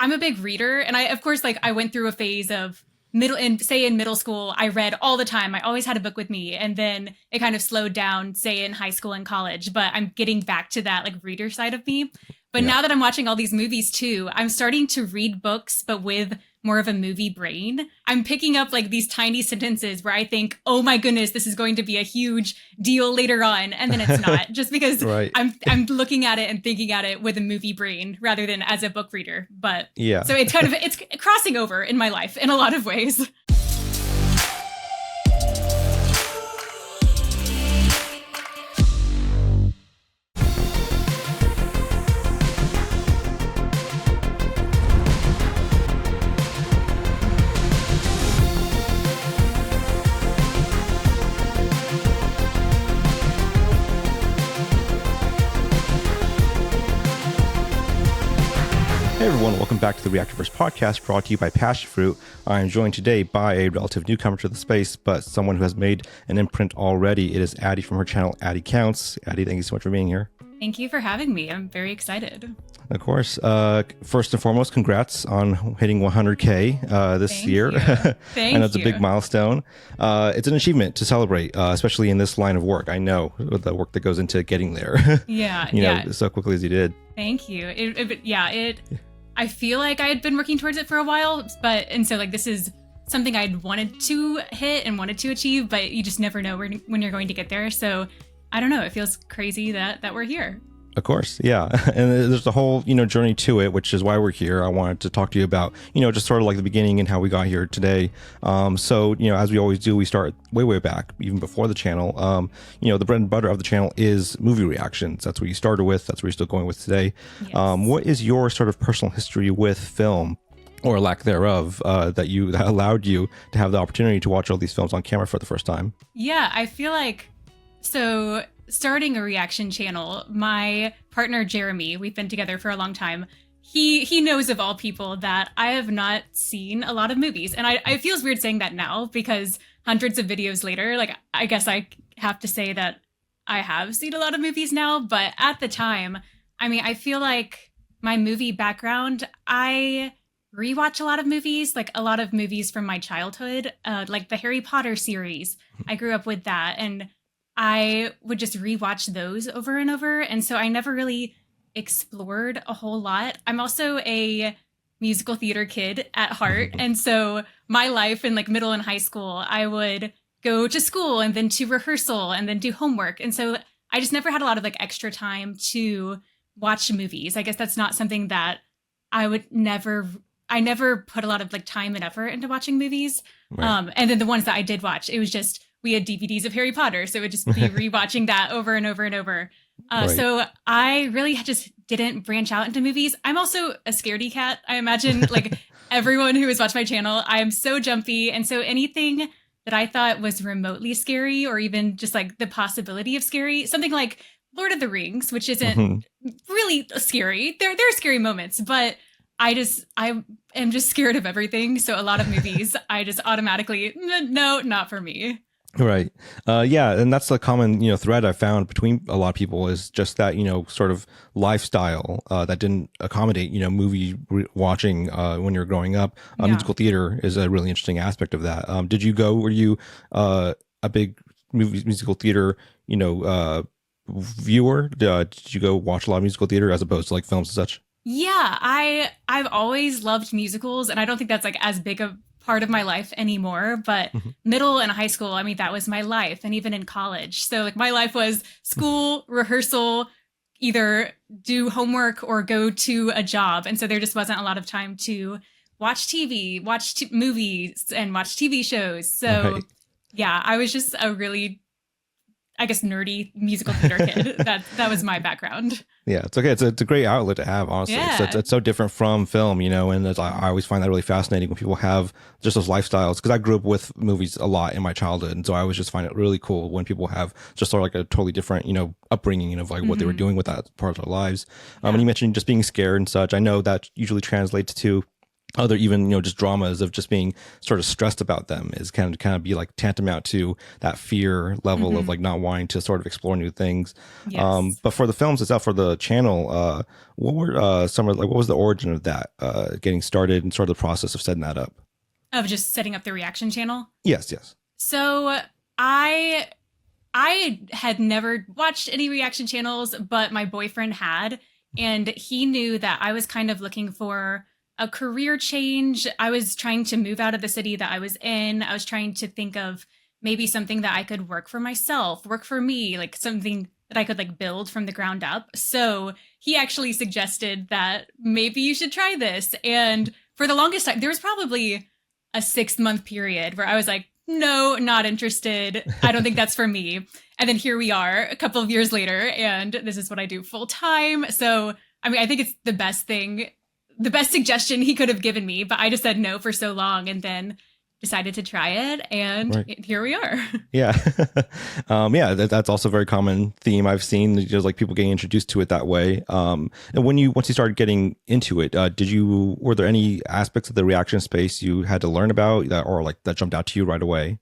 I'm a big reader, and of course, like I went through a phase of in middle school, I read all the time. I always had a book with me, and then it kind of slowed down, say in high school and college, but I'm getting back to that like reader side of me. But now that I'm watching all these movies too, I'm starting to read books, but with more of a movie brain. I'm picking up like these tiny sentences where I think, oh my goodness, this is going to be a huge deal later on. And then it's not, just because I'm looking at it and thinking at it with a movie brain rather than as a book reader. But so it's crossing over in my life in a lot of ways. Hey everyone, welcome back to the Reactorverse Podcast, brought to you by Passion Fruit. I am joined today by a relative newcomer to the space, but someone who has made an imprint already. It is Addie from her channel, Addie Counts. Addie, thank you so much for being here. Thank you for having me. I'm very excited. Of course. First and foremost, congrats on hitting 100K this year. Thank I know it's you. a big milestone. It's an achievement to celebrate, especially in this line of work. I know the work that goes into getting there. You know, so quickly as you did. Thank you. I feel like I had been working towards it for a while, and so like this is something I'd wanted to hit and wanted to achieve, but you just never know when you're going to get there. So I don't know. It feels crazy that we're here. Of course. Yeah. And there's the whole, journey to it, which is why we're here. I wanted to talk to you about, just sort of like the beginning and how we got here today. So, as we always do, we start way back, even before the channel. The bread and butter of the channel is movie reactions. That's what you started with. That's where you're still going with today. Yes. What is your sort of personal history with film, or lack thereof, that allowed you to have the opportunity to watch all these films on camera for the first time? Yeah, I feel like, so starting a reaction channel, my partner Jeremy, we've been together for a long time. He knows of all people that I have not seen a lot of movies. And it feels weird saying that now because hundreds of videos later, like I guess I have to say that I have seen a lot of movies now. But at the time, I feel like my movie background, I rewatch a lot of movies, like a lot of movies from my childhood, like the Harry Potter series. I grew up with that, and I would just rewatch those over and over. And so I never really explored a whole lot. I'm also a musical theater kid at heart. And so my life in like middle and high school, I would go to school and then to rehearsal and then do homework. And so I just never had a lot of like extra time to watch movies. I guess that's not something that I never put a lot of like time and effort into watching movies. Right. And then the ones that I did watch, it was just, we had DVDs of Harry Potter, so it would just be rewatching that over and over and over. Right. So I really just didn't branch out into movies. I'm also a scaredy cat. I imagine like everyone who has watched my channel, I'm so jumpy. And so anything that I thought was remotely scary, or even just like the possibility of scary, something like Lord of the Rings, which isn't really scary. There are scary moments, but I am just scared of everything. So a lot of movies, I just automatically, no, not for me. Right. And that's the common, thread I found between a lot of people is just that, sort of lifestyle that didn't accommodate, movie watching when you're growing up. Musical theater is a really interesting aspect of that. Were you a big musical theater, viewer? Did you go watch a lot of musical theater as opposed to like films and such? Yeah, I've always loved musicals, and I don't think that's like as big a part of my life anymore, but middle and high school, that was my life, and even in college. So like my life was school, rehearsal, either do homework or go to a job. And so there just wasn't a lot of time to watch TV, movies, and watch TV shows. So yeah, I was just a really, I guess, nerdy musical theater kid. That was my background. Yeah, it's okay. It's a great outlet to have, honestly. Yeah. It's so different from film, and I always find that really fascinating when people have just those lifestyles, because I grew up with movies a lot in my childhood, and so I always just find it really cool when people have just sort of like a totally different, upbringing of like what they were doing with that part of their lives. And you mentioned just being scared and such. I know that usually translates to other even, just dramas of just being sort of stressed about them is kind of be like tantamount to that fear level of like not wanting to sort of explore new things. Yes. But for the films itself, for the channel, what were some of like, what was the origin of that getting started and sort of the process of setting that up? Of just setting up the reaction channel? Yes. So I had never watched any reaction channels, but my boyfriend had, and he knew that I was kind of looking for a career change. I was trying to move out of the city that I was in. I was trying to think of maybe something that I could work for myself, work for me, like something that I could like build from the ground up. So he actually suggested that maybe you should try this. And for the longest time, there was probably a 6-month period where I was like, no, not interested. I don't think that's for me. And then here we are a couple of years later, and this is what I do full time. So, I mean, I think it's the best suggestion he could have given me, but I just said no for so long and then decided to try it, and here we are. Yeah. That's also a very common theme I've seen, just like people getting introduced to it that way. And once you started getting into it, were there any aspects of the reaction space you had to learn about or like that jumped out to you right away?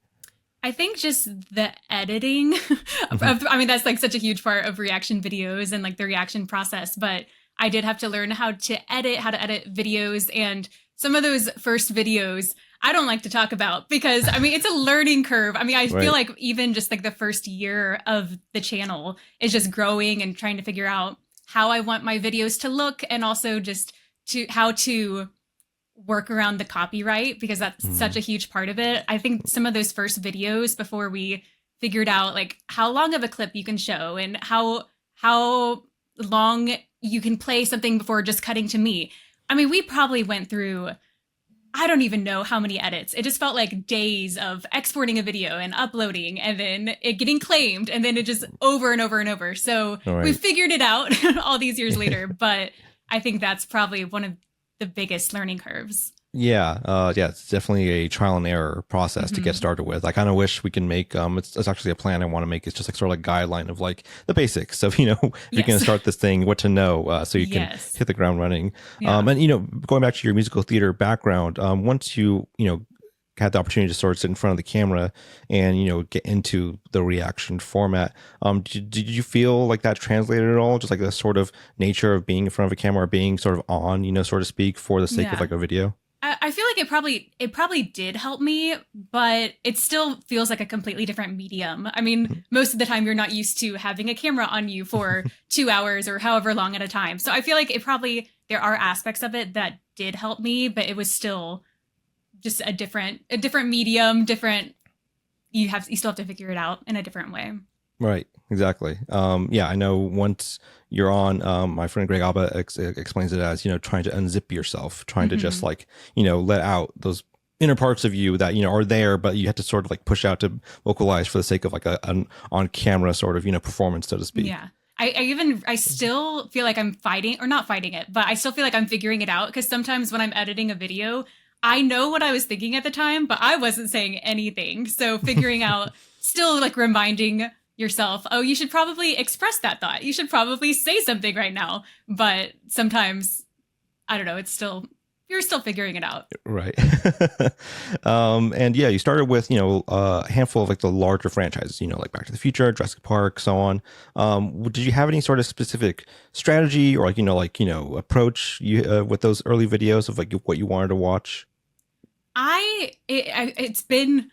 I think just the editing I mean, that's like such a huge part of reaction videos and like the reaction process, but I did have to learn how to edit videos, and some of those first videos I don't like to talk about because I mean, it's a learning curve. I mean, I feel like even just like the first year of the channel is just growing and trying to figure out how I want my videos to look, and also just how to work around the copyright, because that's such a huge part of it. I think some of those first videos, before we figured out like how long of a clip you can show and how long you can play something before just cutting to me. I mean, we probably went through, I don't even know how many edits. It just felt like days of exporting a video and uploading and then it getting claimed, and then it just over and over and over. So we figured it out all these years later, but I think that's probably one of the biggest learning curves. Yeah, it's definitely a trial and error process to get started with. I kind of wish we can make it's actually a plan I want to make. It's just like sort of like guideline of like the basics of, if you're going to start this thing, what to know so you can hit the ground running. Yeah. And going back to your musical theater background, once you had the opportunity to sort of sit in front of the camera and get into the reaction format, did you feel like that translated at all? Just like the sort of nature of being in front of a camera, or being sort of on, so to speak, for the sake of like a video? I feel like it probably did help me, but it still feels like a completely different medium. I mean, most of the time you're not used to having a camera on you for 2 hours or however long at a time. So I feel like there are aspects of it that did help me, but it was still just a different medium, you still have to figure it out in a different way. Right. Exactly. I know once you're on, my friend Greg Abba explains it as, trying to unzip yourself, trying to just like, let out those inner parts of you that, are there, but you have to sort of like push out to vocalize for the sake of like an on camera sort of, performance, so to speak. Yeah. I still feel like I'm not fighting it, but I still feel like I'm figuring it out, because sometimes when I'm editing a video, I know what I was thinking at the time, but I wasn't saying anything. So figuring out, still like reminding yourself, oh, you should probably express that thought. You should probably say something right now. But sometimes, I don't know, you're still figuring it out. Right. And you started with, a handful of like the larger franchises, like Back to the Future, Jurassic Park, so on. Did you have any sort of specific strategy or approach with those early videos of like what you wanted to watch? It's been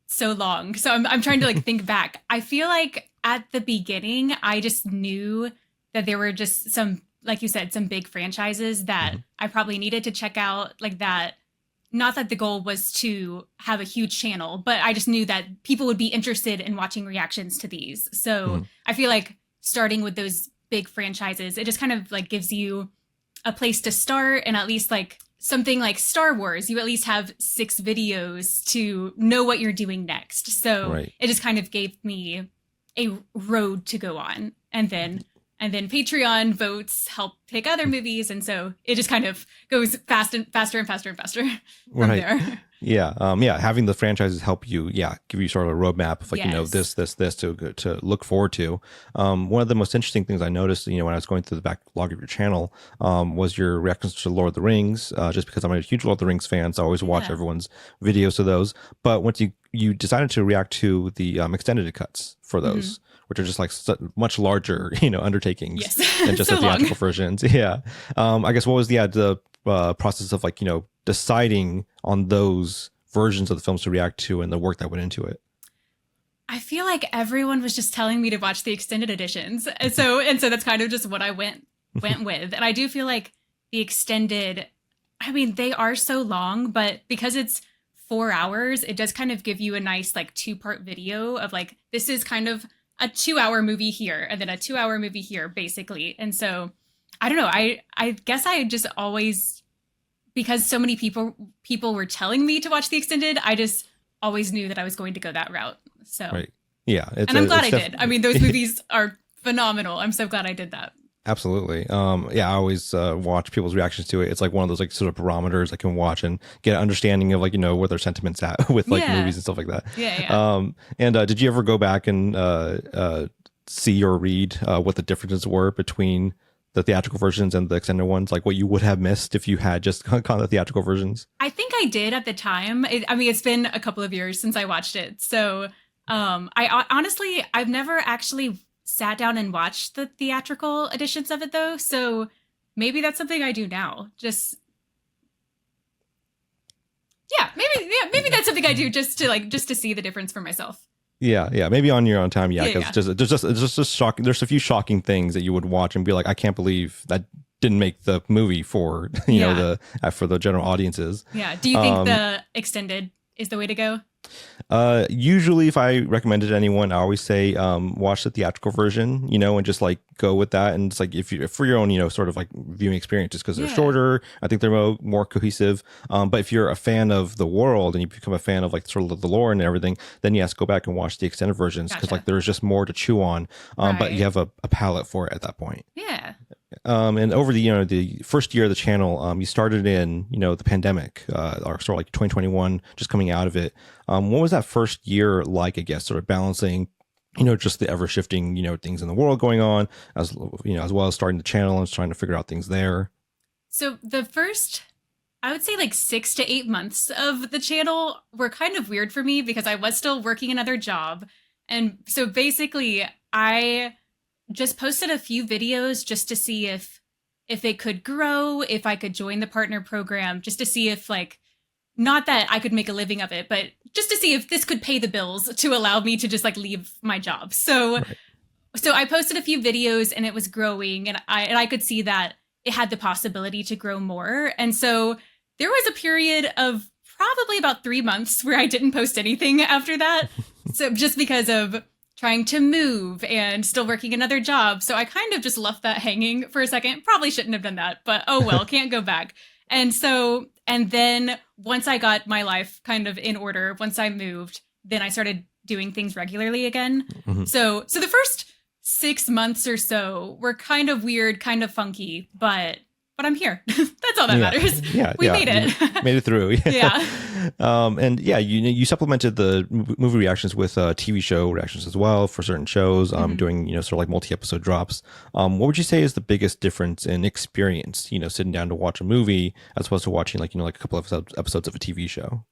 so long. So I'm trying to like think back. I feel like at the beginning, I just knew that there were just some, like you said, some big franchises that I probably needed to check out, like that. Not that the goal was to have a huge channel, but I just knew that people would be interested in watching reactions to these. So I feel like starting with those big franchises, it just kind of like gives you a place to start, and at least like something like Star Wars, you at least have 6 videos to know what you're doing next. So it just kind of gave me a road to go on. And then Patreon votes help pick other movies. And so it just kind of goes faster and faster and faster from there. Yeah. Having the franchises help you, give you sort of a roadmap of like, Yes. this to look forward to. One of the most interesting things I noticed, when I was going through the backlog of your channel, was your reactions to Lord of the Rings. Just because I'm a huge Lord of the Rings fan, so I always watch everyone's videos of those. But once you decided to react to the extended cuts for those, which are just like much larger, undertakings than just So the theatrical versions. Yeah. I guess what was the process of like, deciding on those versions of the films to react to and the work that went into it? I feel like everyone was just telling me to watch the extended editions. And so that's kind of just what I went with. And I do feel like the extended, I mean, they are so long, but because it's 4 hours, it does kind of give you a nice like 2-part video of like, this is kind of a 2-hour movie here and then a 2-hour movie here, basically. And so I don't know. I guess I just always, because so many people were telling me to watch the extended, I just always knew that I was going to go that route. So right. Yeah. And I'm glad I did. I mean, those movies are phenomenal. I'm so glad I did that. Absolutely. I always watch people's reactions to it. It's like one of those like sort of barometers I can watch and get an understanding of like, where their sentiments at with like movies and stuff like that. Yeah. And did you ever go back and see or read what the differences were between the theatrical versions and the extended ones, like what you would have missed if you had just gone the theatrical versions? I think I did at the time. It's been a couple of years since I watched it. So I honestly, I've never actually sat down and watched the theatrical editions of it though. So maybe that's something I do now. Maybe that's something I do just to see the difference for myself. Yeah, maybe on your own time, because there's just shocking. There's a few shocking things that you would watch and be like, I can't believe that didn't make the movie for for the general audiences. Yeah. Do you think the extended is the way to go? Usually if I recommend it to anyone, I always say watch the theatrical version, and just like go with that. And it's like if for your own, sort of like viewing experience, just because they're shorter, I think they're more cohesive. But if you're a fan of the world and you become a fan of like sort of the lore and everything, then yes, go back and watch the extended versions because like there's just more to chew on. But you have a palette for it at that point. Yeah. And over the first year of the channel, you started in, the pandemic, or sort of like 2021, just coming out of it. What was that first year like, I guess, sort of balancing, just the ever shifting, things in the world going on as well as starting the channel and trying to figure out things there? So the first, I would say like 6 to 8 months of the channel were kind of weird for me because I was still working another job. And so basically I just posted a few videos just to see if they could grow, if I could join the partner program, just to see if like, not that I could make a living of it, but just to see if this could pay the bills to allow me to just like leave my job. So I posted a few videos and it was growing and I could see that it had the possibility to grow more. And so there was a period of probably about 3 months where I didn't post anything after that. So just because of trying to move and still working another job. So I kind of just left that hanging for a second. Probably shouldn't have done that, but oh well, can't go back. And then once I got my life kind of in order, once I moved, then I started doing things regularly again. Mm-hmm. So the first 6 months or so were kind of weird, kind of funky, but I'm here. That's all that matters. We made it. Made it through. Yeah. And you supplemented the movie reactions with TV show reactions as well for certain shows, doing, sort of like multi-episode drops. What would you say is the biggest difference in experience, sitting down to watch a movie as opposed to watching like a couple of episodes of a TV show?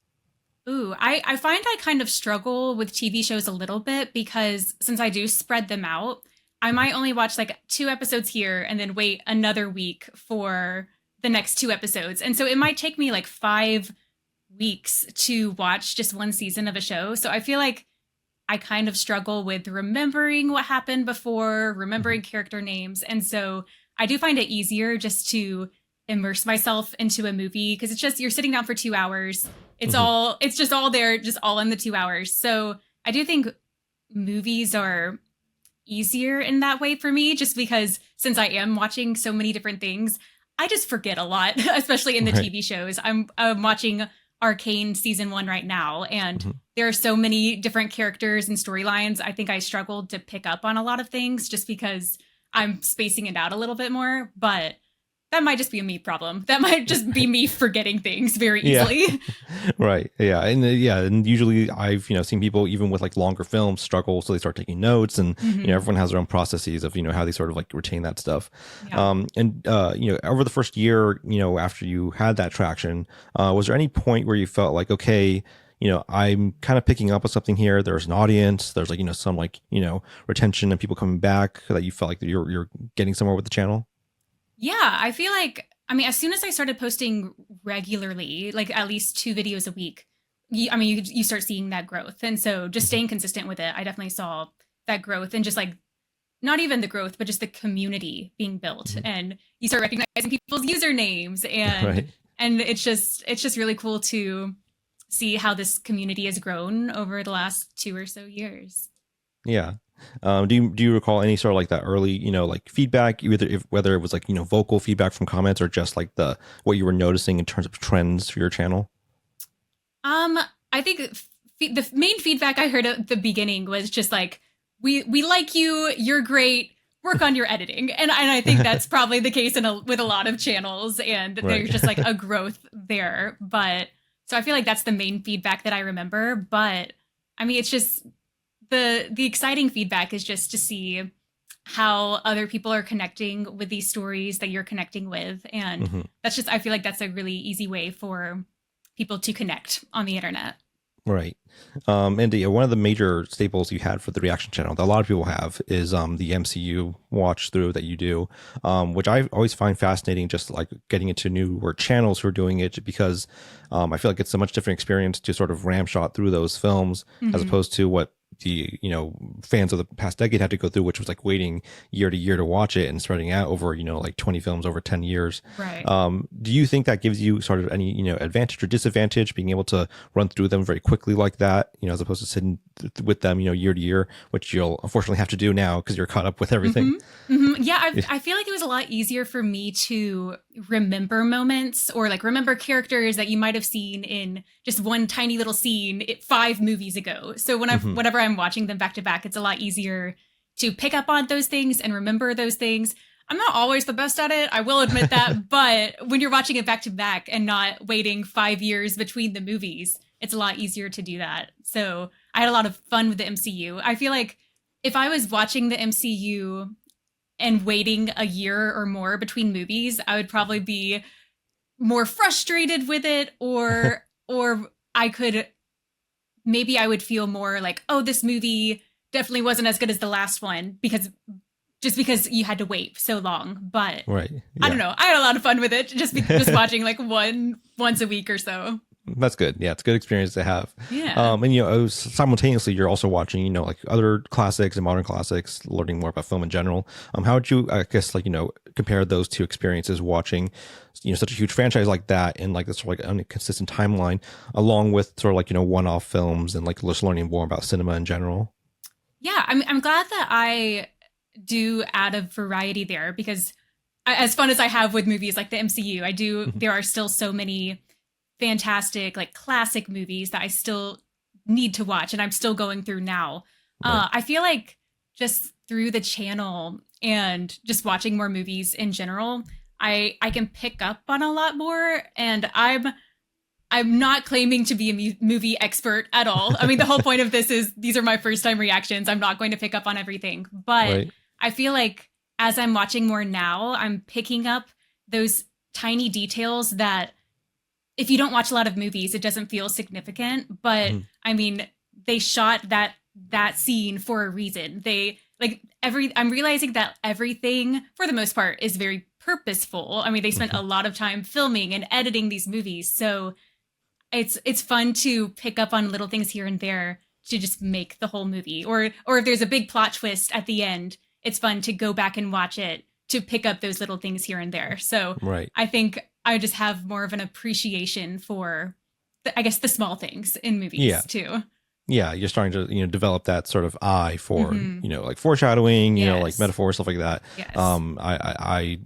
Ooh, I find I kind of struggle with TV shows a little bit because since I do spread them out, I might only watch like 2 episodes here and then wait another week for the next 2 episodes. And so it might take me like 5 weeks to watch just one season of a show. So I feel like I kind of struggle with remembering what happened before, remembering character names. And so I do find it easier just to immerse myself into a movie because it's just, you're sitting down for 2 hours. It's just all there, just all in the 2 hours. So I do think movies are easier in that way for me, just because since I am watching so many different things, I just forget a lot, especially in the TV shows. I'm watching Arcane season 1 right now, and there are so many different characters and storylines. I think I struggled to pick up on a lot of things just because I'm spacing it out a little bit more. But that might just be a me problem. That might just be me forgetting things very Yeah. easily. Right. Yeah. And usually I've, seen people even with like longer films struggle. So they start taking notes and, everyone has their own processes of, how they sort of like retain that stuff. Yeah. Over the first year, after you had that traction, was there any point where you felt like, okay, I'm kind of picking up on something here. There's an audience. There's like, some like, retention and people coming back that you felt like you're getting somewhere with the channel? Yeah, I feel like, I mean, as soon as I started posting regularly, like at least 2 videos a week, you start seeing that growth. And so just staying consistent with it, I definitely saw that growth, and just like, not even the growth, but just the community being built. And you start recognizing people's usernames, and Right. and it's just really cool to see how this community has grown over the last 2 or so years. Yeah. Do you recall any sort of like that early, like feedback, whether it was like, vocal feedback from comments or just like what you were noticing in terms of trends for your channel? I think the main feedback I heard at the beginning was just like, we like you, you're great, work on your editing. And I think that's probably the case with a lot of channels, and Right. there's just like a growth there. But so I feel like that's the main feedback that I remember. But I mean, it's just the exciting feedback is just to see how other people are connecting with these stories that you're connecting with. And that's just, I feel like that's a really easy way for people to connect on the internet. Right. And one of the major staples you had for the reaction channel that a lot of people have is the MCU watch through that you do, which I always find fascinating, just like getting into newer channels who are doing it, because I feel like it's a much different experience to sort of ramshot through those films as opposed to what the fans of the past decade had to go through, which was like waiting year to year to watch it and spreading out over like 20 films over 10 years. Right. Do you think that gives you sort of any advantage or disadvantage, being able to run through them very quickly like that, as opposed to sitting with them year to year, which you'll unfortunately have to do now because you're caught up with everything? Yeah, I feel like it was a lot easier for me to remember moments, or like remember characters that you might have seen in just one tiny little scene 5 movies ago. So whenever I'm watching them back to back, it's a lot easier to pick up on those things and remember those things. I'm not always the best at it, I will admit that, but when you're watching it back to back and not waiting 5 years between the movies, it's a lot easier to do that. So I had a lot of fun with the MCU. I feel like if I was watching the MCU and waiting a year or more between movies, I would probably be more frustrated with it, or maybe I would feel more like, oh, this movie definitely wasn't as good as the last one because you had to wait so long. But Right. Yeah. I don't know. I had a lot of fun with it, just watching like once a week or so. That's good. Yeah, it's a good experience to have. Yeah. And simultaneously you're also watching, like other classics and modern classics, learning more about film in general. How would you, I guess, like, compare those two experiences, watching, such a huge franchise like that in like this sort of like inconsistent timeline, along with sort of like, one-off films and like just learning more about cinema in general? Yeah, I'm glad that I do add a variety there, because as fun as I have with movies like the MCU, there are still so many fantastic, like classic movies that I still need to watch and I'm still going through now. Right. I feel like just through the channel and just watching more movies in general, I can pick up on a lot more. And I'm not claiming to be a movie expert at all. I mean, the whole point of this is these are my first time reactions. I'm not going to pick up on everything, but Right. I feel like as I'm watching more now, I'm picking up those tiny details that if you don't watch a lot of movies, it doesn't feel significant. But I mean, they shot that scene for a reason. I'm realizing that everything for the most part is very purposeful. I mean, they spent a lot of time filming and editing these movies. So it's fun to pick up on little things here and there to just make the whole movie. Or if there's a big plot twist at the end, it's fun to go back and watch it to pick up those little things here and there. So Right. I think I just have more of an appreciation for, the small things in movies too. Yeah, you're starting to develop that sort of eye for like foreshadowing, like Yes. metaphor, stuff like that. Yes. I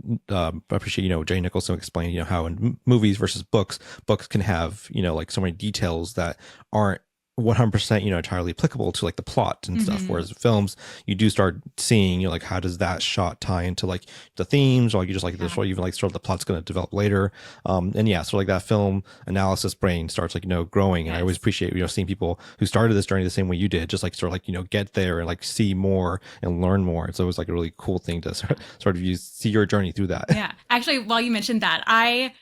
appreciate Jay Nicholson explained how in movies versus books can have like so many details that aren't 100% entirely applicable to like the plot and stuff, whereas films you do start seeing like how does that shot tie into like the themes, or like you just like this, or even like sort of the plot's going to develop later, and yeah, so like that film analysis brain starts like growing. And I always appreciate seeing people who started this journey the same way you did, just like sort of like get there and like see more and learn more. So it was like a really cool thing to sort of see your journey through that. Yeah, actually, while you mentioned that, I'm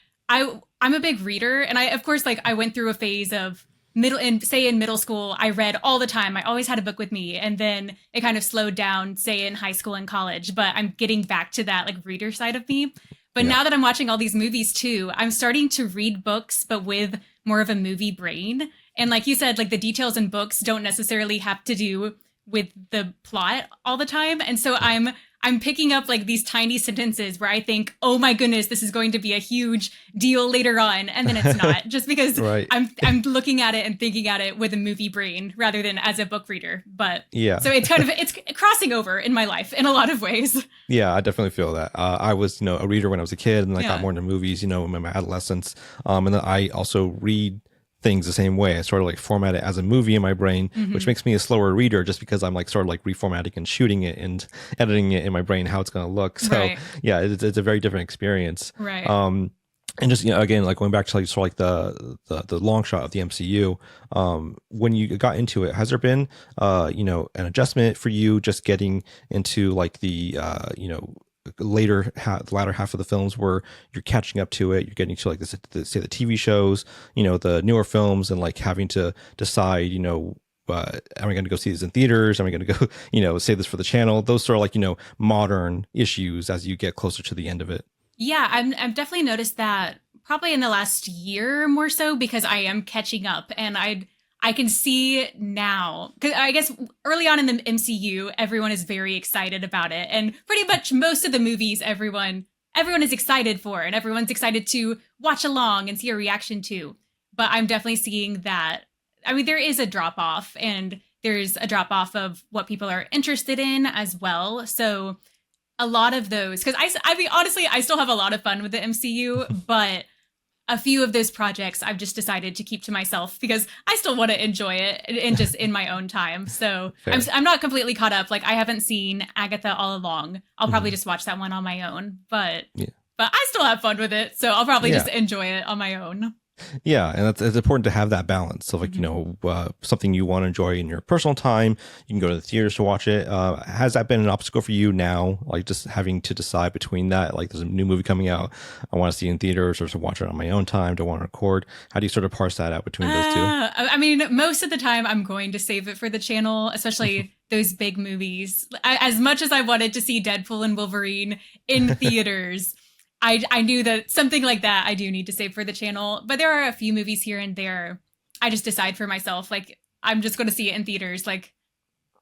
a big reader, and I of course like I went through a phase of in middle school, I read all the time. I always had a book with me. And then it kind of slowed down, say in high school and college. But I'm getting back to that like reader side of me. But now that I'm watching all these movies too, I'm starting to read books, but with more of a movie brain. And like you said, like the details in books don't necessarily have to do with the plot all the time. And so I'm picking up like these tiny sentences where I think, oh my goodness, this is going to be a huge deal later on. And then it's not, just because I'm looking at it and thinking at it with a movie brain rather than as a book reader. But so it's crossing over in my life in a lot of ways. Yeah, I definitely feel that. I was, a reader when I was a kid, and I got more into movies, in my adolescence. And then I also read things the same way. I sort of like format it as a movie in my brain, which makes me a slower reader just because I'm like sort of like reformatting and shooting it and editing it in my brain how it's going to look. So yeah, it's a very different experience. Right. And just again, like going back to like sort of like the long shot of the MCU, when you got into it, has there been an adjustment for you just getting into like the the latter half of the films where you're catching up to it, you're getting to like say the TV shows, the newer films, and like having to decide, am I going to go see this in theaters? Am I going to go, save this for the channel? Those sort of like, modern issues as you get closer to the end of it. Yeah, I've definitely noticed that probably in the last year more so, because I am catching up, and I can see now, because I guess early on in the MCU, everyone is very excited about it. And pretty much most of the movies, everyone is excited for, and everyone's excited to watch along and see a reaction to. But I'm definitely seeing that. I mean, there is a drop off, and there's a drop off of what people are interested in as well. So a lot of those, because I mean, honestly, I still have a lot of fun with the MCU, but a few of those projects I've just decided to keep to myself because I still want to enjoy it and just in my own time. So I'm not completely caught up. Like I haven't seen Agatha All Along. I'll probably just watch that one on my own, but I still have fun with it. So I'll probably just enjoy it on my own. Yeah, and it's important to have that balance. So, like, something you want to enjoy in your personal time, you can go to the theaters to watch it. Has that been an obstacle for you now? Like, just having to decide between that? Like, there's a new movie coming out, I want to see it in theaters, or to watch it on my own time, to want to record. How do you sort of parse that out between those two? I mean, most of the time, I'm going to save it for the channel, especially those big movies. As much as I wanted to see Deadpool and Wolverine in theaters, I knew that something like that I do need to save for the channel. But there are a few movies here and there I just decide for myself, like, I'm just going to see it in theaters. Like,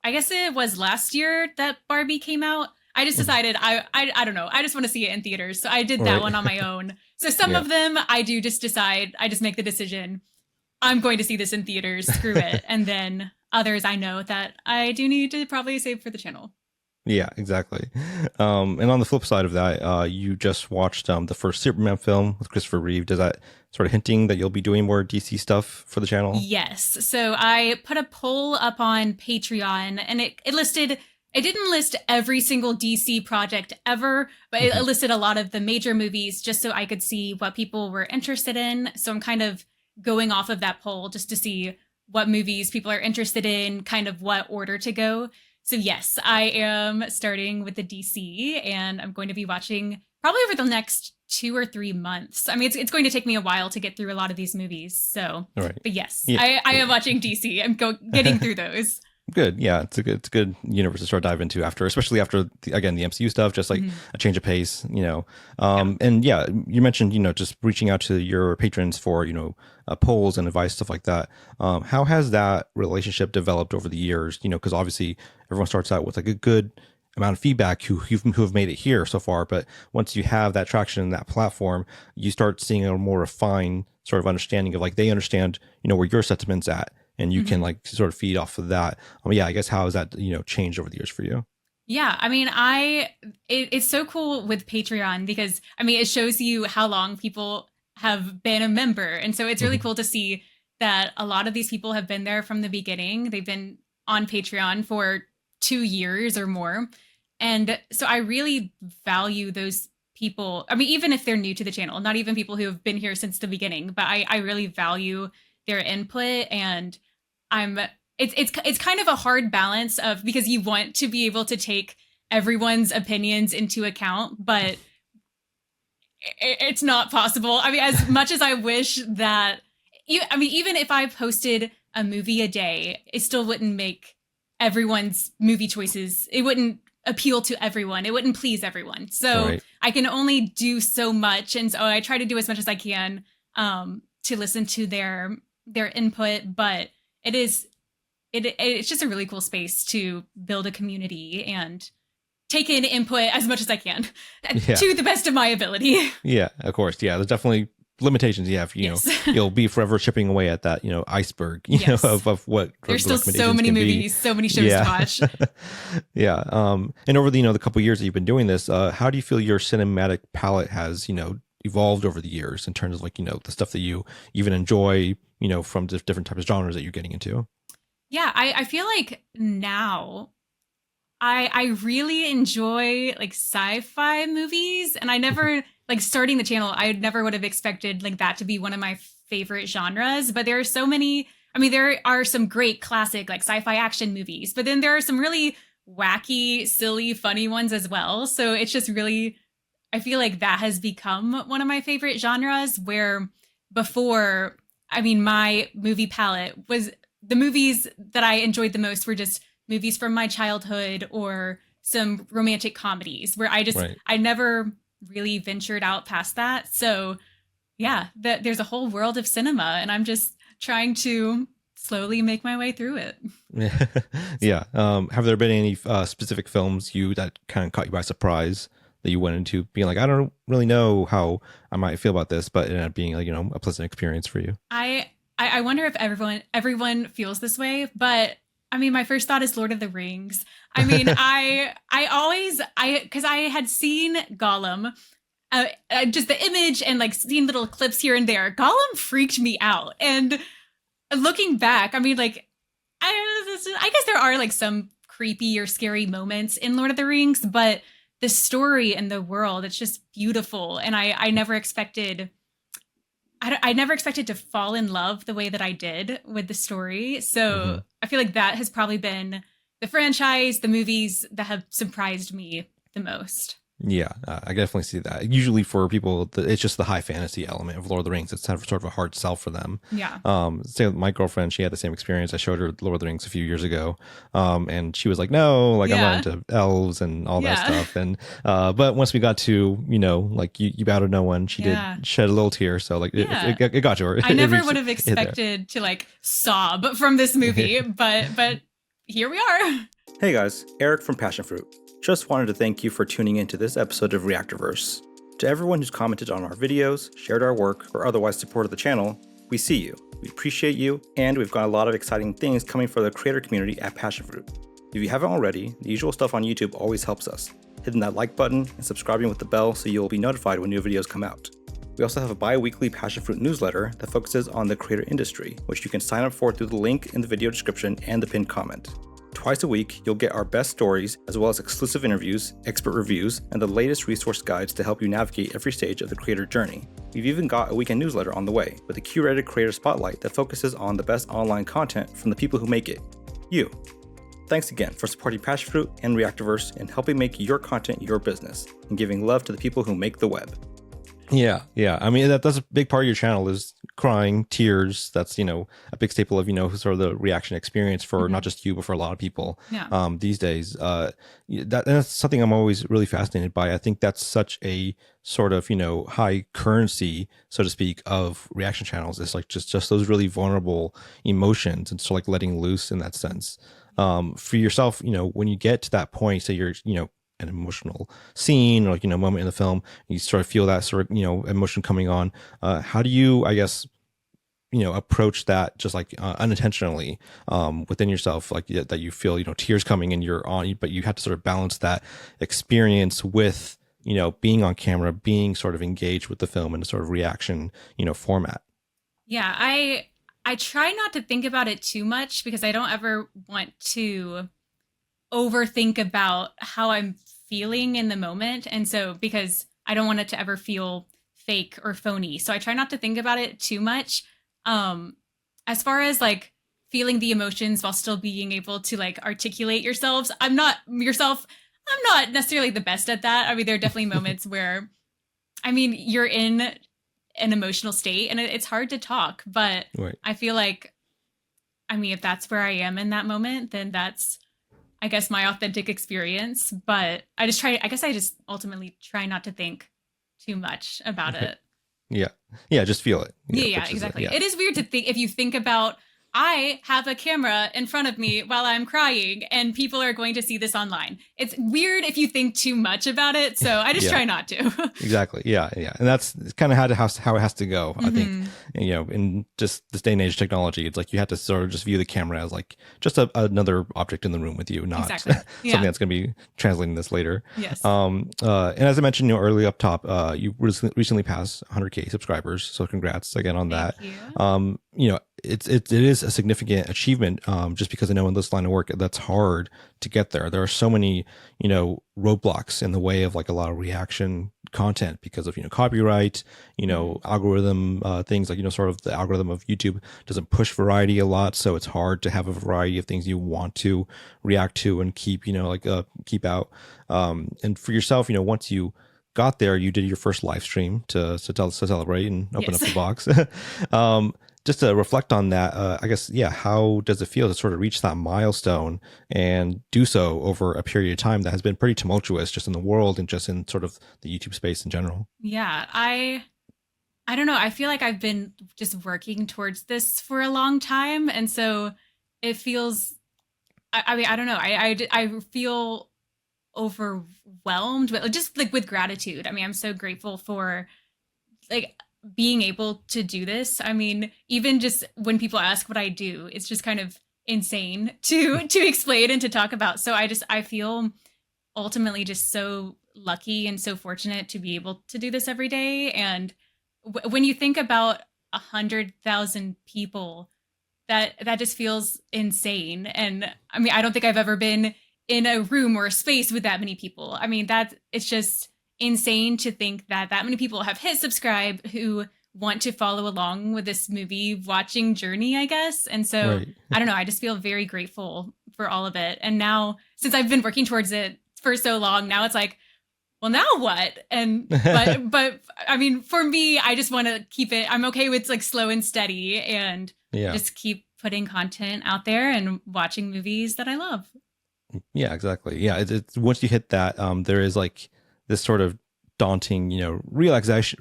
I guess it was last year that Barbie came out. I just decided, I don't know, I just want to see it in theaters. So I did that one on my own. So some of them I do just decide, I just make the decision, I'm going to see this in theaters, screw it. And then others I know that I do need to probably save for the channel. Yeah, exactly. And on the flip side of that, you just watched the first Superman film with Christopher Reeve. Does that sort of hinting that you'll be doing more DC stuff for the channel? Yes. So I put a poll up on Patreon, and it didn't list every single DC project ever, but it listed a lot of the major movies just so I could see what people were interested in. So I'm kind of going off of that poll just to see what movies people are interested in, kind of what order to go. So yes, I am starting with the DC, and I'm going to be watching probably over the next 2 or 3 months. I mean, it's going to take me a while to get through a lot of these movies. So, but yes, I am watching DC. I'm getting through those. Good. Yeah, it's a good universe to start diving into especially after the MCU stuff, just like a change of pace, and yeah, you mentioned, just reaching out to your patrons for, polls and advice, stuff like that. How has that relationship developed over the years? Because obviously everyone starts out with like a good amount of feedback who have made it here so far. But once you have that traction in that platform, you start seeing a more refined sort of understanding of like, they understand, where your sentiment's at. And you can like sort of feed off of that. I guess how has that, changed over the years for you? Yeah, I mean, it's so cool with Patreon because, I mean, it shows you how long people have been a member. And so it's really cool to see that a lot of these people have been there from the beginning. They've been on Patreon for 2 years or more. And so I really value those people. I mean, even if they're new to the channel, not even people who have been here since the beginning, but I really value their input. And it's kind of a hard balance of, because you want to be able to take everyone's opinions into account, but it's not possible. I mean, as much as I wish that, even if I posted a movie a day, it still wouldn't make everyone's movie choices. It wouldn't appeal to everyone. It wouldn't please everyone. So right. I can only do so much. And so I try to do as much as I can to listen to their input, but it's just a really cool space to build a community and take in input as much as I can to the best of my ability. Yeah, of course. Yeah, there's definitely limitations you have. You know, you'll be forever chipping away at that, iceberg, know, of what there's still so many movies, so many shows to watch. And over the couple of years that you've been doing this, how do you feel your cinematic palette has evolved over the years in terms of the stuff that you even enjoy, from different types of genres that you're getting into? Yeah, I feel like now I really enjoy sci-fi movies, and I never starting the channel, I never would have expected that to be one of my favorite genres. But there are so many. I mean, there are some great classic sci-fi action movies, but then there are some really wacky, silly, funny ones as well. So it's just really, I feel like that has become one of my favorite genres, where before, my movie palette was, the movies that I enjoyed the most were just movies from my childhood or some romantic comedies, where I never really ventured out past that. So yeah, there's a whole world of cinema, and I'm just trying to slowly make my way through it. Yeah. Have there been any specific films that kind of caught you by surprise that you went into being I don't really know how I might feel about this, but it ended up being a pleasant experience for you? I wonder if everyone feels this way, but my first thought is Lord of the Rings. Because I had seen Gollum, just the image and seen little clips here and there. Gollum freaked me out. And looking back, I guess there are some creepy or scary moments in Lord of the Rings, but the story and the world, it's just beautiful. And I never expected... I never expected to fall in love the way that I did with the story. So I feel like that has probably been the franchise, the movies that have surprised me the most. Yeah, I definitely see that. Usually for people, it's just the high fantasy element of Lord of the Rings. It's sort of a hard sell for them. Yeah. Say my girlfriend, she had the same experience. I showed her Lord of the Rings a few years ago, and she was like, "No, I'm not into elves and all that stuff." And but once we got to you bow to no one, she did shed a little tear. So it got to her. I never would have expected to sob from this movie, but here we are. Hey guys, Eric from Passion Fruit. Just wanted to thank you for tuning into this episode of Reactorverse. To everyone who's commented on our videos, shared our work, or otherwise supported the channel, we see you, we appreciate you, and we've got a lot of exciting things coming for the creator community at Passion Fruit. If you haven't already, the usual stuff on YouTube always helps us. Hitting that like button and subscribing with the bell so you'll be notified when new videos come out. We also have a bi-weekly Passion Fruit newsletter that focuses on the creator industry, which you can sign up for through the link in the video description and the pinned comment. Twice a week, you'll get our best stories, as well as exclusive interviews, expert reviews, and the latest resource guides to help you navigate every stage of the creator journey. We've even got a weekend newsletter on the way, with a curated creator spotlight that focuses on the best online content from the people who make it, you. Thanks again for supporting Passion Fruit and Reactorverse and helping make your content your business, and giving love to the people who make the web. Yeah. That's a big part of your channel is crying, tears. That's, a big staple of, sort of the reaction experience for not just you, but for a lot of people these days. That's something I'm always really fascinated by. I think that's such a sort of, high currency, so to speak, of reaction channels. It's just those really vulnerable emotions and sort of letting loose in that sense. For yourself, when you get to that point, say you're, an emotional scene or moment in the film, you sort of feel that sort of emotion coming on, how do you, I guess, approach that just unintentionally within yourself, that you feel tears coming and you're on, but you have to sort of balance that experience with being on camera, being sort of engaged with the film in a sort of reaction format? Yeah, I try not to think about it too much because I don't ever want to overthink about how I'm feeling in the moment. And so, because I don't want it to ever feel fake or phony. So I try not to think about it too much. As far as like feeling the emotions while still being able to like articulate yourselves, I'm not necessarily the best at that. I mean, there are definitely moments where, I mean, you're in an emotional state and it's hard to talk, but Right. I feel like, I mean, if that's where I am in that moment, then that's, I guess, my authentic experience. But I just ultimately try not to think too much about it. Yeah, just feel it. Yeah, exactly. It is weird to think, if you think about, I have a camera in front of me while I'm crying and people are going to see this online. It's weird if you think too much about it. So I just try not to. Exactly. Yeah. And that's kind of how it has to go. I think, in just this day and age of technology, it's like you have to sort of just view the camera as like just another object in the room with you, not something that's going to be translating this later. Yes. And as I mentioned, early up top, you recently passed 100K subscribers. So congrats again on that. Thank you. It is a significant achievement, just because I know in this line of work that's hard to get there. There are so many, roadblocks in the way of like a lot of reaction content because of, copyright, algorithm, things like, sort of the algorithm of YouTube doesn't push variety a lot. So it's hard to have a variety of things you want to react to and keep, keep out. And for yourself, once you got there, you did your first live stream to celebrate and open up the box. Just to reflect on that, I guess, how does it feel to sort of reach that milestone and do so over a period of time that has been pretty tumultuous just in the world and just in sort of the YouTube space in general? Yeah, I don't know. I feel like I've been just working towards this for a long time. And so it feels, I mean, I don't know. I feel overwhelmed, but just like with gratitude. I mean, I'm so grateful for like being able to do this. I mean, even just when people ask what I do, it's just kind of insane to explain and to talk about. So I feel ultimately just so lucky and so fortunate to be able to do this every day. And when you think about 100,000 people, that just feels insane. And I mean, I don't think I've ever been in a room or a space with that many people. I mean, it's just insane to think that many people have hit subscribe who want to follow along with this movie watching journey, I guess. And so I don't know, I just feel very grateful for all of it. And now, since I've been working towards it for so long, now it's like, well, now what? And but I mean, for me, I just want to keep it, I'm okay with like slow and steady and just keep putting content out there and watching movies that I love. Yeah, exactly. Yeah, it's once you hit that, there is like this sort of daunting, relaxation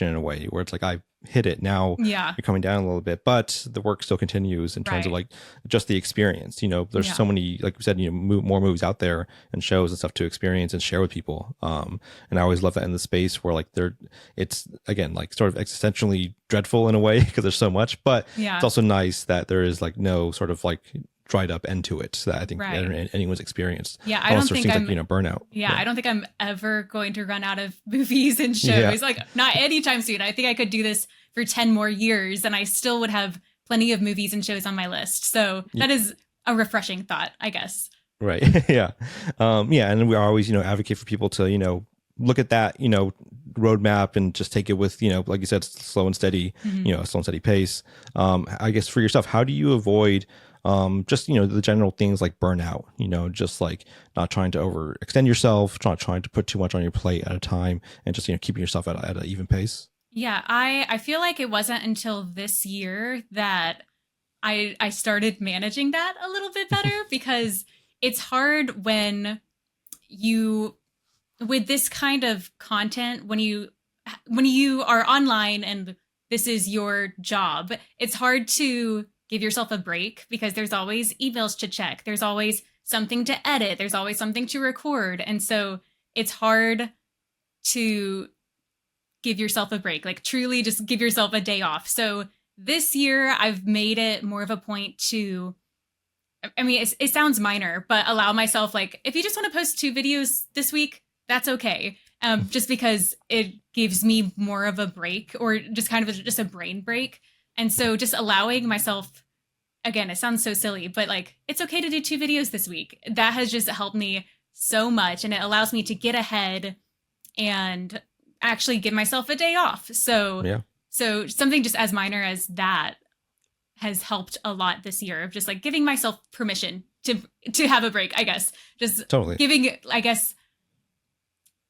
in a way where it's like, I hit it now. You're coming down a little bit, but the work still continues in terms of like just the experience. There's so many, like we said, more movies out there and shows and stuff to experience and share with people. And I always love that in the space where like it's again like sort of existentially dreadful in a way because there's so much, but it's also nice that there is like no sort of like dried up end to it that I think anyone's experienced. Yeah, I don't think I'm burnout. Yeah, I don't think I'm ever going to run out of movies and shows. Like not anytime soon. I think I could do this for 10 more years and I still would have plenty of movies and shows on my list. So that is a refreshing thought, I guess. Right. Yeah. And we always, advocate for people to, look at that, roadmap and just take it with, like you said, slow and steady, slow and steady pace. I guess for yourself, how do you avoid just, the general things like burnout, just like not trying to overextend yourself, not trying to put too much on your plate at a time and just, keeping yourself at an even pace? Yeah, I feel like it wasn't until this year that I started managing that a little bit better because it's hard when with this kind of content, when you are online and this is your job, it's hard to give yourself a break because there's always emails to check. There's always something to edit. There's always something to record. And so it's hard to give yourself a break, like truly just give yourself a day off. So this year I've made it more of a point to, I mean, it sounds minor, but allow myself, like, if you just want to post 2 videos this week, that's okay. Just because it gives me more of a break or just kind of just a brain break. And so just allowing myself, again, it sounds so silly, but like, it's okay to do 2 videos this week. That has just helped me so much. And it allows me to get ahead and actually give myself a day off. So something just as minor as that has helped a lot this year, of just like giving myself permission to have a break, I guess. Just totally giving, I guess,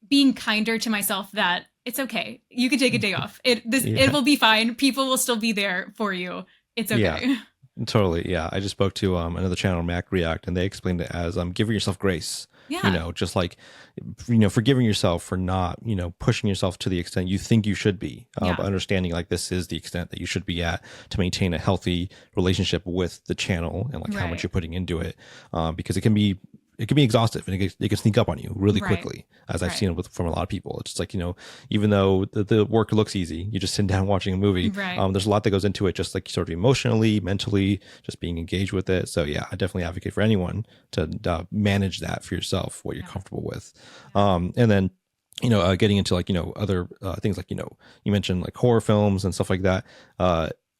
being kinder to myself that it's okay. You can take a day off. It will be fine. People will still be there for you. It's okay. Yeah. Totally. Yeah. I just spoke to another channel, Mac React, and they explained it as giving yourself grace. Yeah. Just like, forgiving yourself for not, pushing yourself to the extent you think you should be, but understanding like this is the extent that you should be at to maintain a healthy relationship with the channel and like how much you're putting into it. Because it can be exhaustive and it can sneak up on you really quickly, as I've seen from a lot of people. It's just like, even though the work looks easy, you just sit down watching a movie. There's a lot that goes into it, just like sort of emotionally, mentally, just being engaged with it. So yeah, I definitely advocate for anyone to manage that for yourself, what you're comfortable with. And then, getting into like, other things like, you mentioned like horror films and stuff like that.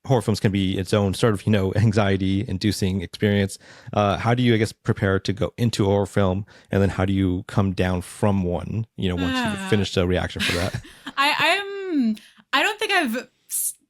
Horror films can be its own sort of, anxiety inducing experience. How do you, I guess, prepare to go into a horror film? And then how do you come down from one, once you've finished a reaction for that? I don't think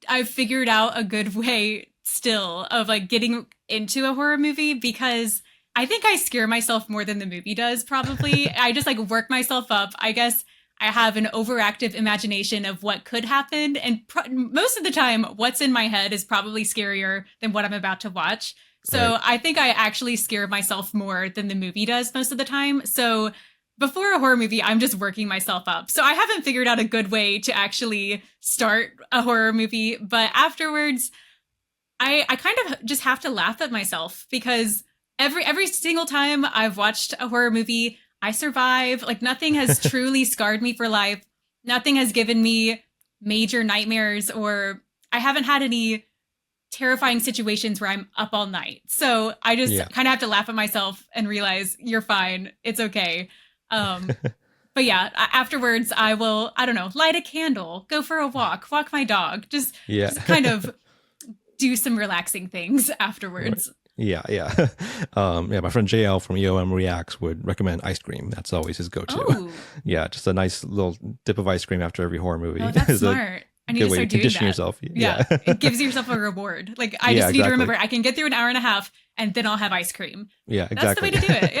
I've figured out a good way still of like getting into a horror movie, because I think I scare myself more than the movie does. Probably. I just like work myself up. I guess I have an overactive imagination of what could happen. And most of the time, what's in my head is probably scarier than what I'm about to watch. So I think I actually scare myself more than the movie does most of the time. So before a horror movie, I'm just working myself up. So I haven't figured out a good way to actually start a horror movie. But afterwards, I kind of just have to laugh at myself, because every single time I've watched a horror movie, I survive. Like nothing has truly scarred me for life. Nothing has given me major nightmares, or I haven't had any terrifying situations where I'm up all night. So I just kind of have to laugh at myself and realize you're fine. It's okay. But yeah, afterwards I will, I don't know, light a candle, go for a walk my dog, just kind of do some relaxing things afterwards. Yeah. My friend JL from EOM Reacts would recommend ice cream. That's always his go-to. Oh. Yeah, just a nice little dip of ice cream after every horror movie. Oh, that's smart. I need to start doing that. Yourself. Yeah. It gives yourself a reward. Like I just need to remember I can get through an hour and a half and then I'll have ice cream. Yeah, exactly. That's the way to do it.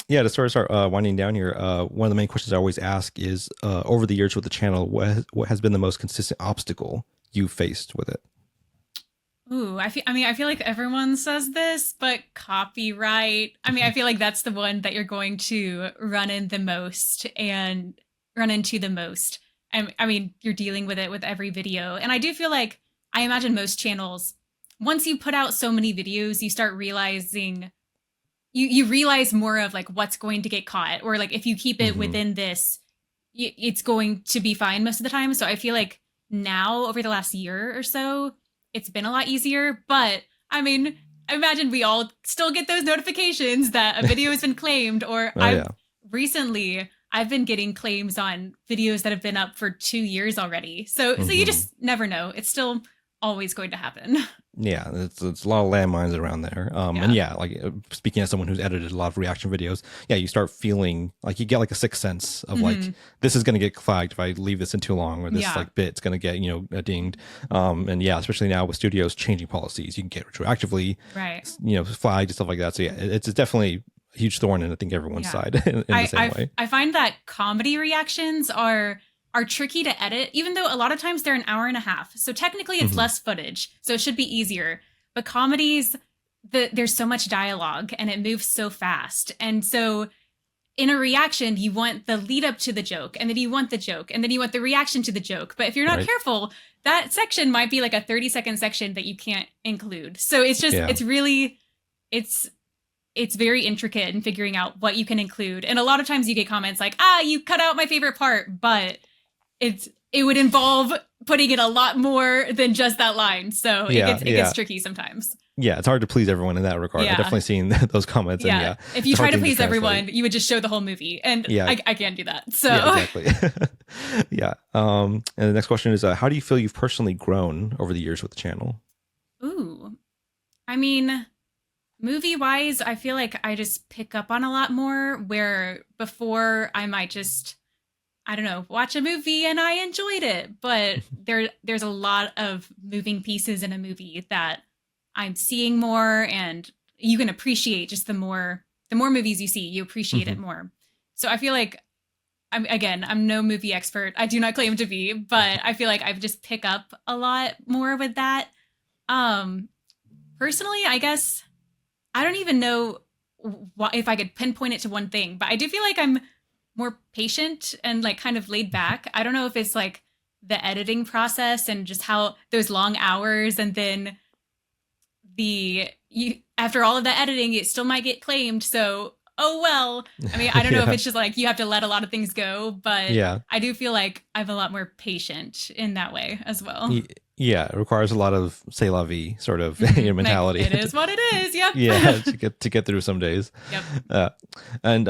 Yeah. To start winding down here, one of the main questions I always ask is, over the years with the channel, what has been the most consistent obstacle you faced with it? Ooh, I feel like everyone says this, but copyright. I mean, I feel like that's the one that you're going to run into the most. I mean, you're dealing with it with every video. And I do feel like, I imagine most channels, once you put out so many videos, you start realizing, you realize more of like what's going to get caught, or like if you keep it within this, it's going to be fine most of the time. So I feel like now over the last year or so, it's been a lot easier. But I mean, I imagine we all still get those notifications that a video has been claimed, or recently I've been getting claims on videos that have been up for 2 years already. So you just never know. It's still always going to happen. Yeah, it's a lot of landmines around there. And like speaking as someone who's edited a lot of reaction videos, you start feeling like you get like a sixth sense of like, this is going to get flagged if I leave this in too long, or this like bit's going to get dinged. And especially now with studios changing policies, you can get retroactively flagged and stuff like that. So it's definitely a huge thorn in I think everyone's side in the same way. I find that comedy reactions are tricky to edit, even though a lot of times they're an hour and a half. So technically it's less footage, so it should be easier. But comedies, there's so much dialogue and it moves so fast. And so in a reaction, you want the lead up to the joke, and then you want the joke, and then you want the reaction to the joke. But if you're not careful, that section might be like a 30-second section that you can't include. So it's just, it's very intricate in figuring out what you can include. And a lot of times you get comments like, you cut out my favorite part, but it would involve putting in a lot more than just that line. So it gets tricky sometimes. Yeah, it's hard to please everyone in that regard. Yeah. I've definitely seen those comments. Yeah. And if you try to please everyone, you would just show the whole movie. And I can't do that. So exactly. Yeah. And the next question is, how do you feel you've personally grown over the years with the channel? Ooh. I mean, movie-wise, I feel like I just pick up on a lot more, where before I might just, I don't know, watch a movie and I enjoyed it. But there's a lot of moving pieces in a movie that I'm seeing more, and you can appreciate just the more movies you see, you appreciate it more. So I feel like I'm no movie expert. I do not claim to be, but I feel like I've just pick up a lot more with that. Personally, I guess I don't even know if I could pinpoint it to one thing, but I do feel like I'm more patient and like kind of laid back. I don't know if it's like the editing process and just how those long hours, and then after all of that editing, it still might get claimed. So, oh well. I mean, I don't know if it's just like you have to let a lot of things go, but I do feel like I'm a lot more patient in that way as well. Yeah, it requires a lot of c'est la vie sort of mentality. It is what it is. Yep. Yeah, to get through some days. Yep. And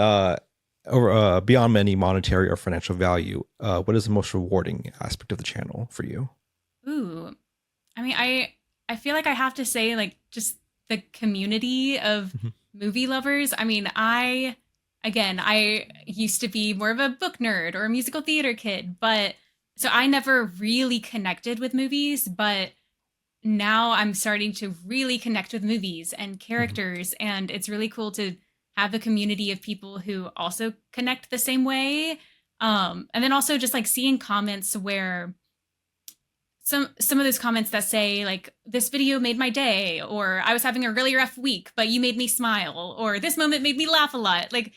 beyond any monetary or financial value, what is the most rewarding aspect of the channel for you? Ooh, I mean, I feel like I have to say, like, just the community of movie lovers. I mean, I used to be more of a book nerd or a musical theater kid, but so I never really connected with movies, but now I'm starting to really connect with movies and characters, and it's really cool to have a community of people who also connect the same way. And then also just like seeing comments where some of those comments that say like, this video made my day, or I was having a really rough week, but you made me smile, or this moment made me laugh a lot. Like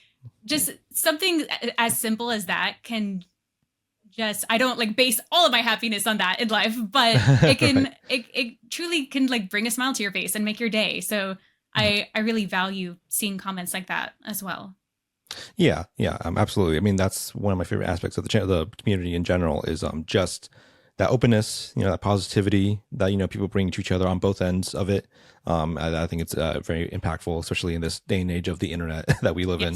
just something as simple as that can just, I don't like base all of my happiness on that in life, but it can, it truly can like bring a smile to your face and make your day. So I really value seeing comments like that as well. Yeah, absolutely. I mean, that's one of my favorite aspects of the channel, the community in general, is just that openness, that positivity that, people bring to each other on both ends of it. I think it's very impactful, especially in this day and age of the internet that we live in,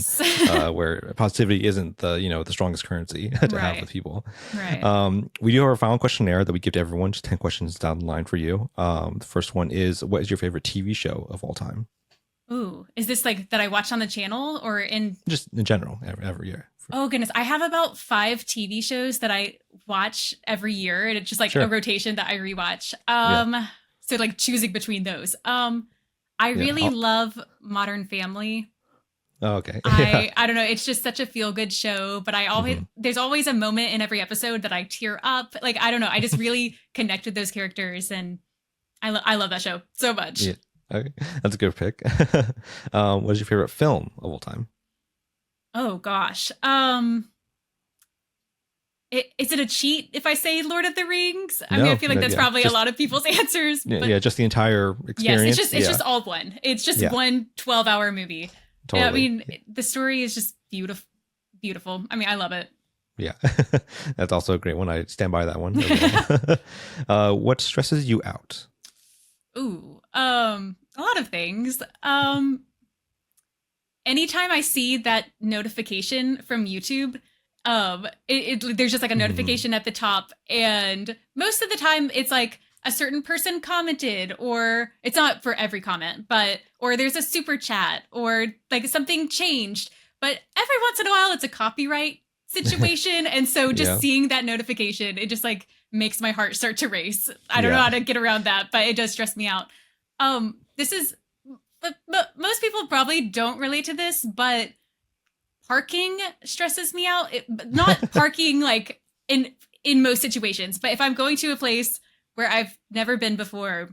where positivity isn't the strongest currency to have with people. Right. We do have our final questionnaire that we give to everyone, just 10 questions down the line for you. The first one is, what is your favorite TV show of all time? Ooh, is this like that I watch on the channel or just in general, every year? Oh goodness, I have about 5 TV shows that I watch every year, and it's just like a rotation that I rewatch. So like choosing between those. I really love Modern Family. Oh, okay. I don't know, it's just such a feel good show, but I always there's always a moment in every episode that I tear up. Like I don't know, I just really connect with those characters, and I love that show so much. Yeah. Okay, that's a good pick. What is your favorite film of all time? Oh gosh. Is it a cheat if I say Lord of the Rings? I mean, I feel like that's probably a lot of people's answers. Yeah, just the entire experience. Yes, it's just all one. It's just one 12-hour movie. Totally. I mean, the story is just beautiful. I mean, I love it. Yeah, that's also a great one. I stand by that one. What stresses you out? Ooh, a lot of things. Anytime I see that notification from YouTube, there's just like a notification at the top, and most of the time it's like a certain person commented, or it's not for every comment, or there's a super chat, or like something changed. But every once in a while it's a copyright situation, and so just seeing that notification, it just like makes my heart start to race. I don't know how to get around that, but it does stress me out. This is, most people probably don't relate to this, but parking stresses me out. Not parking like in most situations, but if I'm going to a place where I've never been before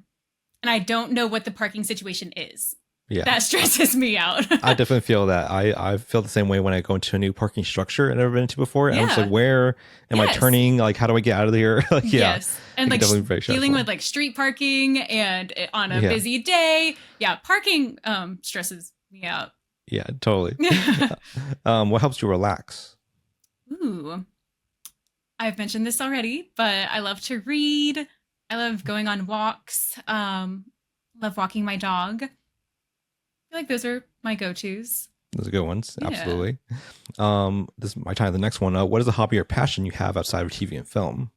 and I don't know what the parking situation is, that stresses me out. I definitely feel that. I feel the same way when I go into a new parking structure I've never been to before. And I'm just like, where am I turning? Like, how do I get out of here? Like, yes. And like dealing with like street parking and on a busy day. Yeah. Parking stresses me out. Yeah, totally. What helps you relax? Ooh. I've mentioned this already, but I love to read. I love going on walks. Love walking my dog. I feel like those are my go-tos. Those are good ones. Yeah. Absolutely. This is my time. The next one. What is a hobby or passion you have outside of TV and film?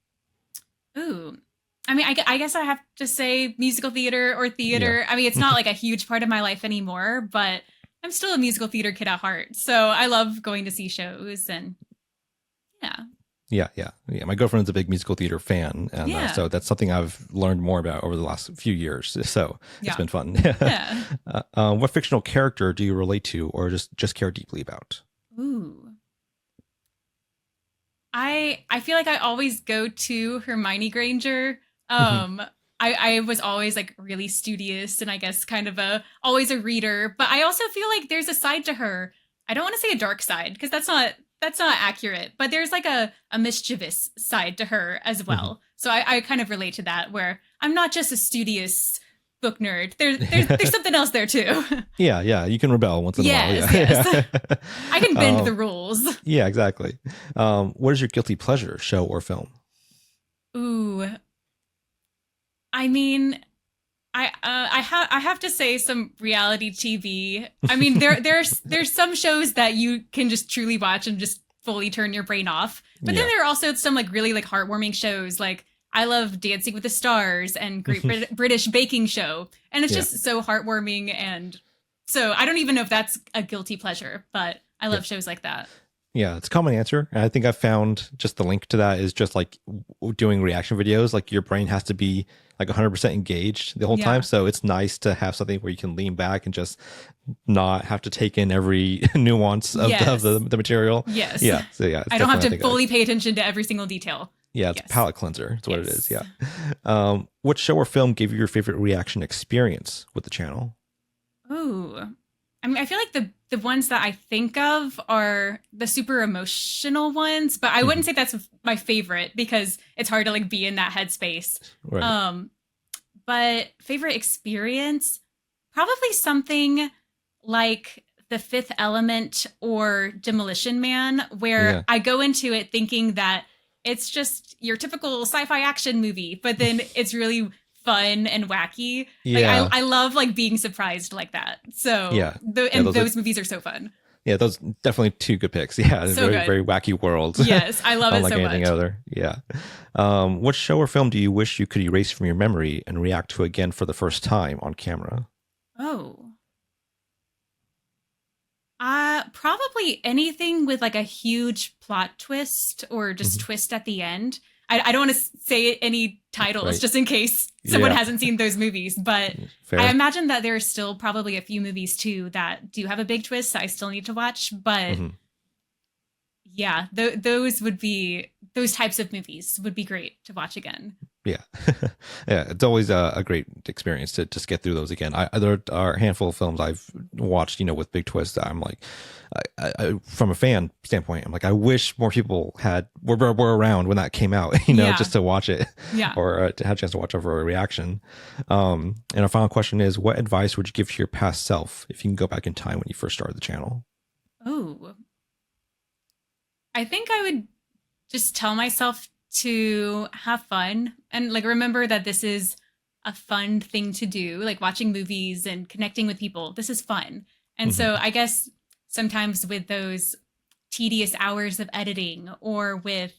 Ooh. I mean, I guess I have to say musical theater or theater. Yeah. I mean, it's not like a huge part of my life anymore, but I'm still a musical theater kid at heart. So I love going to see shows and yeah. My girlfriend's a big musical theater fan. And so that's something I've learned more about over the last few years. So it's been fun. Yeah. What fictional character do you relate to or just care deeply about? Ooh. I feel like I always go to Hermione Granger. I was always like really studious and I guess kind of always a reader, but I also feel like there's a side to her. I don't want to say a dark side because that's not accurate, but there's like a mischievous side to her as well. So I kind of relate to that where I'm not just a studious book nerd. There's something else there too. Yeah. You can rebel once in a while. Yes. I can bend the rules. Yeah, exactly. What is your guilty pleasure, show or film? Ooh. I mean, I have to say some reality TV. I mean, there's some shows that you can just truly watch and just fully turn your brain off. But then there are also some like really like heartwarming shows. Like I love Dancing with the Stars and Great British Baking Show, and it's just so heartwarming. And so I don't even know if that's a guilty pleasure, but I love shows like that. Yeah, it's a common answer. And I think I've found just the link to that is just like doing reaction videos. Like your brain has to be like 100% engaged the whole time. So it's nice to have something where you can lean back and just not have to take in every nuance of the material. Yes. Yeah. So I don't have to fully pay attention to every single detail. Yeah, it's a palate cleanser. That's what it is. Yeah. What show or film gave you your favorite reaction experience with the channel? Ooh. I mean, I feel like the ones that I think of are the super emotional ones, but I wouldn't say that's my favorite because it's hard to like be in that headspace. Right. But favorite experience, probably something like The Fifth Element or Demolition Man, where I go into it thinking that it's just your typical sci-fi action movie, but then it's really fun and wacky. Yeah. Like I love like being surprised like that. So those movies are so fun. Yeah, those definitely two good picks. Yeah, so very wacky worlds. Yes, I love it so much. Unlike anything other. Yeah. What show or film do you wish you could erase from your memory and react to again for the first time on camera? Oh. Probably anything with like a huge plot twist or just twist at the end. I don't want to say any titles just in case someone hasn't seen those movies, but fair. I imagine that there are still probably a few movies too that do have a big twist that I still need to watch. But those types of movies would be great to watch again. Yeah. Yeah. It's always a great experience to just get through those again. There are a handful of films I've watched, with big twists that I'm like, I from a fan standpoint, I'm like, I wish more people were around when that came out, just to watch it or to have a chance to watch over a reaction. And our final question is, what advice would you give to your past self if you can go back in time when you first started the channel? Oh, I think I would just tell myself to have fun and like remember that this is a fun thing to do, like watching movies and connecting with people. This is fun. And so I guess sometimes with those tedious hours of editing or with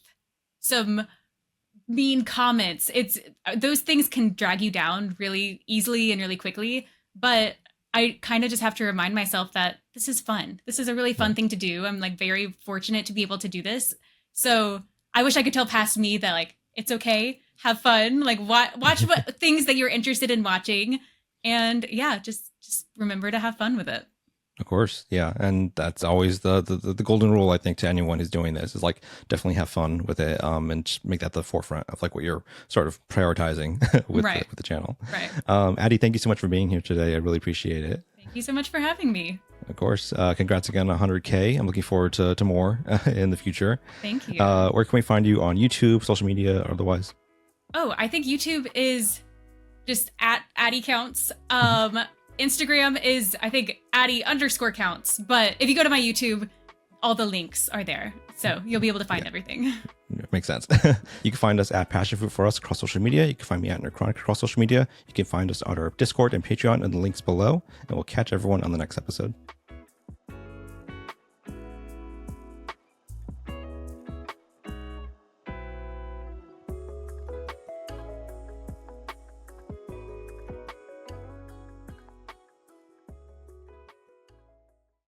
some mean comments, those things can drag you down really easily and really quickly. But I kind of just have to remind myself that this is fun. This is a really fun thing to do. I'm like very fortunate to be able to do this. So I wish I could tell past me that like, it's okay, have fun, like watch what things that you're interested in watching. And just remember to have fun with it. Of course. Yeah. And that's always the golden rule, I think, to anyone who's doing this is like, definitely have fun with it. And just make that the forefront of like what you're sort of prioritizing with the channel. Right. Addie, thank you so much for being here today. I really appreciate it. Thank you so much for having me. Of course. Congrats again on 100K. I'm looking forward to more in the future. Thank you. Where can we find you on YouTube, social media, or otherwise? Oh, I think YouTube is just at Addie Counts. Instagram is, I think, Addie_counts. But if you go to my YouTube, all the links are there. So you'll be able to find everything. Makes sense. You can find us at Passion Fruit for Us across social media. You can find me at Nerdchronic across social media. You can find us on our Discord and Patreon in the links below. And we'll catch everyone on the next episode.